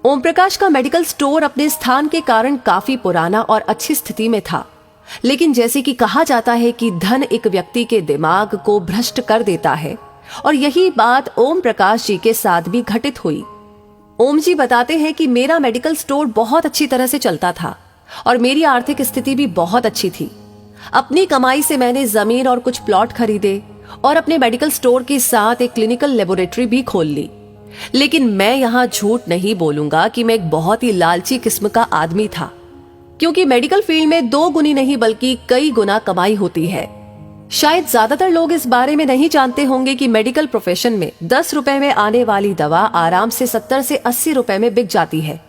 ओम प्रकाश का medical store अपने स्थान के कारण काफी पुराना और अच्छी स्थिति में था, लेकिन जैसे कि कहा जाता है कि धन एक व्यक्ति के दिमाग को भ्रष्ट कर देता है, और यही बात ओम प्रकाश जी के साथ भी घटित हुई। ओम जी बताते हैं कि मेरा मेडिकल स्टोर बहुत अच्छी तरह से चलता था और मेरी आर्थिक स्थिति भी बहुत अच्छी थी। अपनी कमाई से मैंने जमीन और कुछ प्लॉट खरीदे और अपने मेडिकल स्टोर के साथ एक क्लिनिकल लेबोरेटरी भी खोल ली। लेकिन मैं यहाँ झूठ नहीं बोलूंगा कि मैं एक बहुत ही लालची किस्म का आदमी था, क्योंकि मेडिकल फील्ड में 2 गुनी नहीं बल्कि कई गुना कमाई होती है। शायद ज्यादातर लोग इस बारे में नहीं जानते होंगे कि मेडिकल प्रोफेशन में 10 रुपए में आने वाली दवा आराम से 70 से 80 रुपए में बिक जाती है।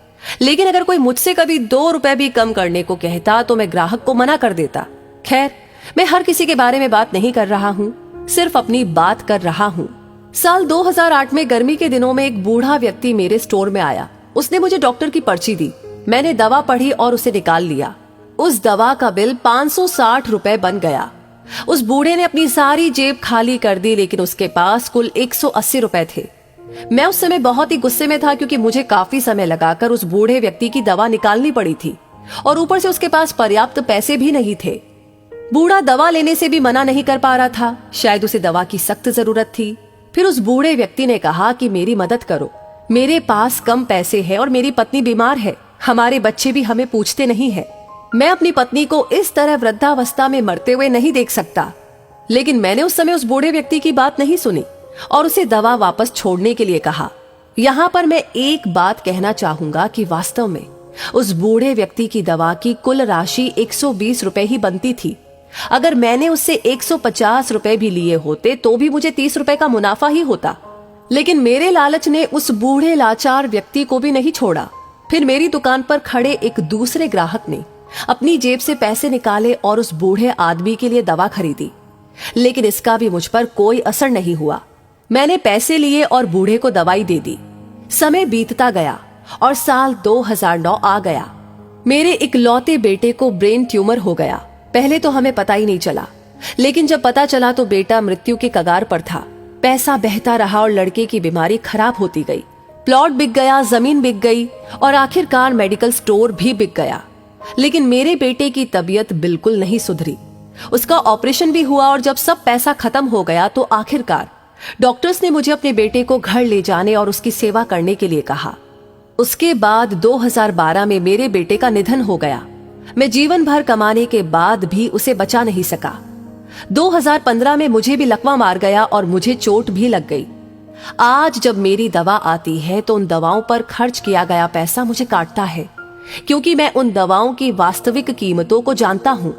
लेकिन अगर कोई मुझसे कभी 2 रुपए भी कम करने को कहता तो मैं ग्राहक को मना कर देता। खैर, मैं हर किसी के बारे में बात नहीं कर रहा हूँ, सिर्फ अपनी बात कर रहा हूँ। साल 2008 में गर्मी के दिनों में एक बूढ़ा व्यक्ति मेरे स्टोर में आया। उसने मुझे डॉक्टर की पर्ची दी। मैंने दवा पढ़ी और उसे निकाल लिया। उस दवा का बिल 560 रुपए बन गया। उस बूढ़े ने अपनी सारी जेब खाली कर दी, लेकिन उसके पास कुल 180 रुपए थे। मैं उस समय बहुत ही गुस्से में था, क्योंकि मुझे काफी समय लगाकर उस बूढ़े व्यक्ति की दवा निकालनी पड़ी थी और ऊपर से उसके पास पर्याप्त पैसे भी नहीं थे। बूढ़ा दवा लेने से भी मना नहीं कर पा रहा था, शायद उसे दवा की सख्त जरूरत थी। फिर उस बूढ़े व्यक्ति ने कहा कि मेरी मदद करो, मेरे पास कम पैसे हैं और मेरी पत्नी बीमार है, हमारे बच्चे भी हमें पूछते नहीं है। मैं अपनी पत्नी को इस तरह वृद्धावस्था में मरते हुए नहीं देख सकता। लेकिन मैंने उस समय उस बूढ़े व्यक्ति की बात नहीं सुनी और उसे दवा वापस छोड़ने के लिए कहा। यहाँ पर मैं एक बात कहना चाहूंगा कि वास्तव में उस बूढ़े व्यक्ति की दवा की कुल राशि 120 रुपए ही बनती थी। अगर मैंने उससे 150 रुपए भी लिए होते तो भी मुझे 30 रुपए का मुनाफा ही होता। लेकिन मेरे लालच ने उस बूढ़े लाचार व्यक्ति को भी नहीं छोड़ा। फिर मेरी दुकान पर खड़े एक दूसरे ग्राहक ने अपनी जेब से पैसे निकाले और उस बूढ़े आदमी के लिए दवा खरीदी, लेकिन इसका भी मुझ पर कोई असर नहीं हुआ। मैंने पैसे लिए और बूढ़े को दवाई दे दी। समय बीतता गया और साल 2009 आ गया। मेरे इकलौते बेटे को ब्रेन ट्यूमर हो गया। पहले तो हमें पता ही नहीं चला, लेकिन जब पता चला तो बेटा मृत्यु के कगार पर था। पैसा बहता रहा और लड़के की बीमारी खराब होती गई। प्लॉट बिक गया, जमीन बिक गई और आखिरकार मेडिकल स्टोर भी बिक गया। लेकिन मेरे बेटे की तबीयत बिल्कुल नहीं सुधरी। उसका ऑपरेशन भी हुआ और जब सब पैसा खत्म हो गया तो आखिरकार डॉक्टर्स ने मुझे अपने बेटे को घर ले जाने और उसकी सेवा करने के लिए कहा। उसके बाद 2012 में मेरे बेटे का निधन हो गया। मैं जीवन भर कमाने के बाद भी उसे बचा नहीं सका। 2015 में मुझे भी लकवा मार गया और मुझे चोट भी लग गई। आज जब मेरी दवा आती है तो उन दवाओं पर खर्च किया गया पैसा मुझे काटता है, क्योंकि मैं उन दवाओं की वास्तविक कीमतों को जानता हूं।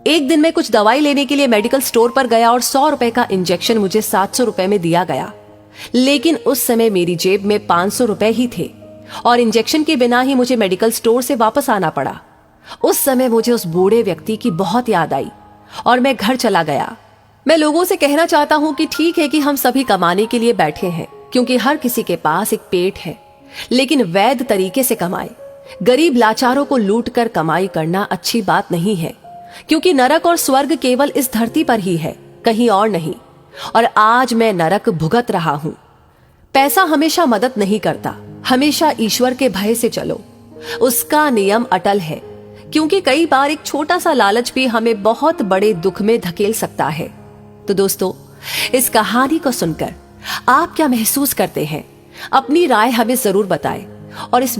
एक दिन मैं कुछ दवाई लेने के लिए मेडिकल स्टोर पर गया और 100 रुपए का इंजेक्शन मुझे 700 रुपए में दिया गया। लेकिन उस समय मेरी जेब में 500 रुपए ही थे और इंजेक्शन के बिना ही मुझे मेडिकल स्टोर से वापस आना पड़ा। उस समय मुझे उस बूढ़े व्यक्ति की बहुत याद आई और मैं घर चला गया। मैं लोगों से कहना चाहता हूं कि ठीक है कि हम सभी कमाने के लिए बैठे हैं, क्योंकि हर किसी के पास एक पेट है, लेकिन वैध तरीके से कमाए। गरीब लाचारों को लूट कर कमाई करना अच्छी बात नहीं है, क्योंकि नरक और स्वर्ग केवल इस धरती पर ही है, कहीं और नहीं। और आज मैं नरक भुगत रहा हूं। पैसा हमेशा मदद नहीं करता, हमेशा ईश्वर के भय से चलो, उसका नियम अटल है। क्योंकि कई बार एक छोटा सा लालच भी हमें बहुत बड़े दुख में धकेल सकता है। तो दोस्तों, इस कहानी को सुनकर आप क्या महसूस करते हैं? अपनी राय हमें जरूर बताएं और इस